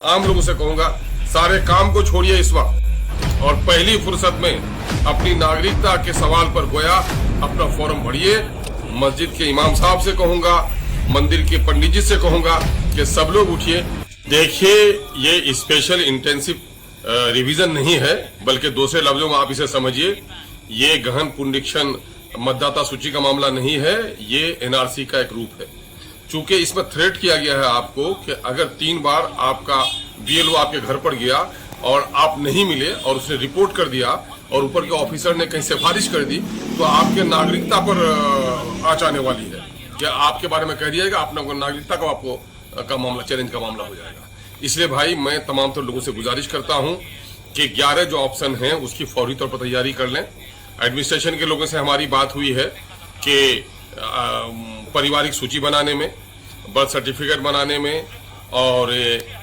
आम लोगों से कहूंगा, सारे काम को छोड़िए इस वक्त और पहली फुर्सत में अपनी नागरिकता के सवाल पर गोया अपना फॉर्म भरिए। मस्जिद के इमाम साहब से कहूंगा, मंदिर के पंडित जी से कहूंगा कि सब लोग उठिए। देखिए, ये स्पेशल इंटेंसिव रिवीजन नहीं है, बल्कि दूसरे लफ्जों में आप इसे समझिए, ये गहन पुनरीक्षण मतदाता सूची का मामला नहीं है, ये एनआरसी का एक रूप है। चूंकि इसमें थ्रेट किया गया है आपको कि अगर 3 बार आपका बीएलओ आपके घर पर गया और आप नहीं मिले और उसने रिपोर्ट कर दिया और ऊपर के ऑफिसर ने कहीं सिफारिश कर दी तो आपके नागरिकता पर आंच आने वाली है कि आपके बारे में कह दिया जाएगा अपना नागरिकता को आपको का मामला, चैलेंज का मामला हो जाएगा। इसलिए भाई, मैं तमाम तो लोगों से गुजारिश करता हूं कि 11 जो ऑप्शन हैं उसकी फौरी तौर पर तैयारी कर लें। एडमिनिस्ट्रेशन के लोगों से हमारी बात हुई है कि पारिवारिक सूची बनाने में, बर्थ सर्टिफिकेट बनाने में और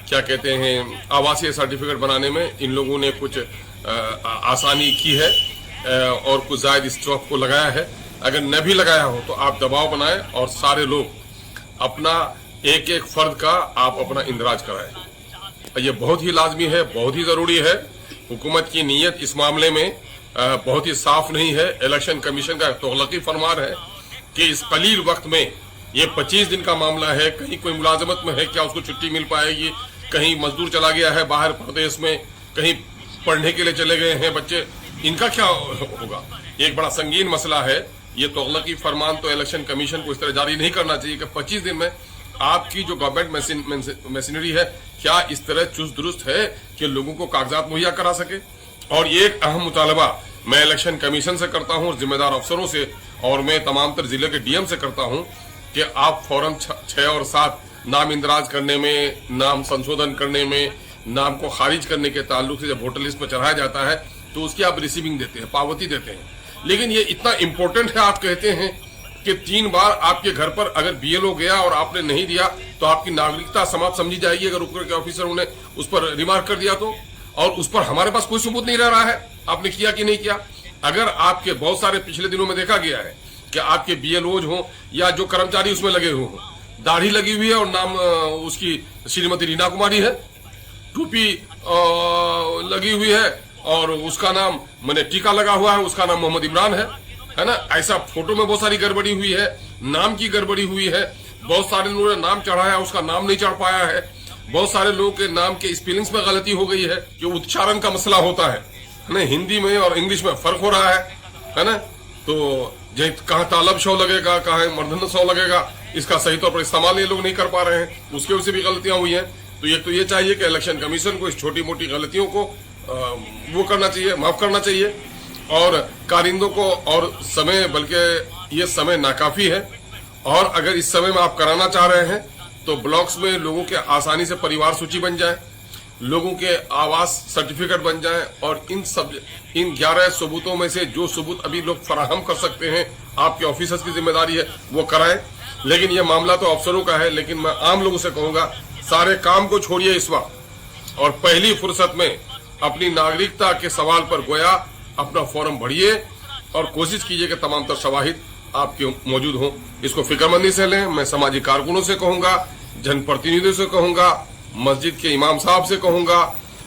क्या कहते हैं आवासीय सर्टिफिकेट बनाने में इन लोगों ने कुछ आसानी की है और कुछ जायद स्टॉक को लगाया है। अगर न भी लगाया हो तो आप दबाव बनाएं और सारे लोग अपना एक एक फर्द का आप अपना इंदराज कराएं। ये बहुत ही लाजमी है, बहुत ही जरूरी है। हुकूमत की नीयत इस मामले में बहुत ही साफ नहीं है। इलेक्शन कमीशन का तोगलकी फरमान है कि इस कलील वक्त में, ये 25 दिन का मामला है, कहीं कोई मुलाजमत में है क्या उसको छुट्टी मिल पाएगी, कहीं मजदूर चला गया है बाहर प्रदेश में, कहीं पढ़ने के लिए चले गए हैं बच्चे, इनका क्या होगा? एक बड़ा संगीन मसला है। ये तोगलकी फरमान तो इलेक्शन कमीशन को इस तरह जारी नहीं करना चाहिए कि 25 दिन में आपकी जो गवर्नमेंट मशीनरी है क्या इस तरह चुस्त दुरुस्त है कि लोगों को कागजात मुहैया करा सके। और ये एक अहम मुतालबा मैं इलेक्शन कमीशन से करता हूं और जिम्मेदार अफसरों से, और मैं तमाम तर जिले के डीएम से करता हूं कि आप फौरन 6 और 7 नाम इंदराज करने में, नाम संशोधन करने में, नाम को खारिज करने के ताल्लुक से जब वोटर लिस्ट पर चढ़ाया जाता है तो उसकी आप रिसीविंग देते हैं, पावती देते हैं। लेकिन ये इतना इंपॉर्टेंट है, आप कहते हैं कि 3 बार आपके घर पर अगर बीएलओ गया और आपने नहीं दिया तो आपकी नागरिकता समाप्त समझी जाएगी अगर ऊपर के ऑफिसरों ने उस पर रिमार्क कर दिया तो, और उस पर हमारे पास कोई सबूत नहीं रह रहा है आपने किया कि नहीं किया। अगर आपके बहुत सारे पिछले दिनों में देखा गया है कि आपके बीएलओज हो या जो कर्मचारी उसमें लगे हुए हों, दाढ़ी लगी हुई है और नाम उसकी श्रीमती रीना कुमारी है, टोपी लगी हुई है और उसका नाम, मैंने टीका लगा हुआ है, उसका नाम मोहम्मद इमरान है ना। ऐसा फोटो में बहुत सारी गड़बड़ी हुई है, नाम की गड़बड़ी हुई है, बहुत सारे लोगों ने नाम चढ़ाया उसका नाम नहीं चढ़ पाया है, बहुत सारे लोगों के नाम के स्पेलिंग्स में गलती हो गई है, जो उच्चारण का मसला होता है ना, हिंदी में और इंग्लिश में फर्क हो रहा है ना। तो कहाँ तालब शो लगेगा, कहाँ मर्दन शो लगेगा, इसका सही तौर पर इस्तेमाल ये लोग नहीं कर पा रहे हैं, उसके वजह से भी गलतियां हुई हैं। तो ये चाहिए कि इलेक्शन कमीशन को इस छोटी मोटी गलतियों को वो करना चाहिए, माफ करना चाहिए, और कारिंदों को और समय, बल्कि ये समय नाकाफी है। और अगर इस समय में आप कराना चाह रहे हैं तो ब्लॉक्स में लोगों के आसानी से परिवार सूची बन जाए, लोगों के आवास सर्टिफिकेट बन जाए, और इन 11 सबूतों में से जो सबूत अभी लोग फराहम कर सकते हैं, आपके ऑफिसर्स की जिम्मेदारी है वो कराएं। लेकिन ये मामला तो अफसरों का है, लेकिन मैं आम लोगों से कहूंगा, सारे काम को छोड़िए इस वक्त और पहली फुर्सत में अपनी नागरिकता के सवाल पर गोया अपना फॉर्म भरिए और कोशिश कीजिए कि तमाम तर शवाहिद आपके मौजूद हों। इसको फिक्रमंदी से लें। मैं सामाजिक कारकुनों से कहूंगा, जनप्रतिनिधियों से कहूंगा, मस्जिद के इमाम साहब से कहूंगा,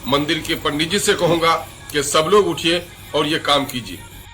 मंदिर के पंडित जी से कहूंगा कि सब लोग उठिए और ये काम कीजिए।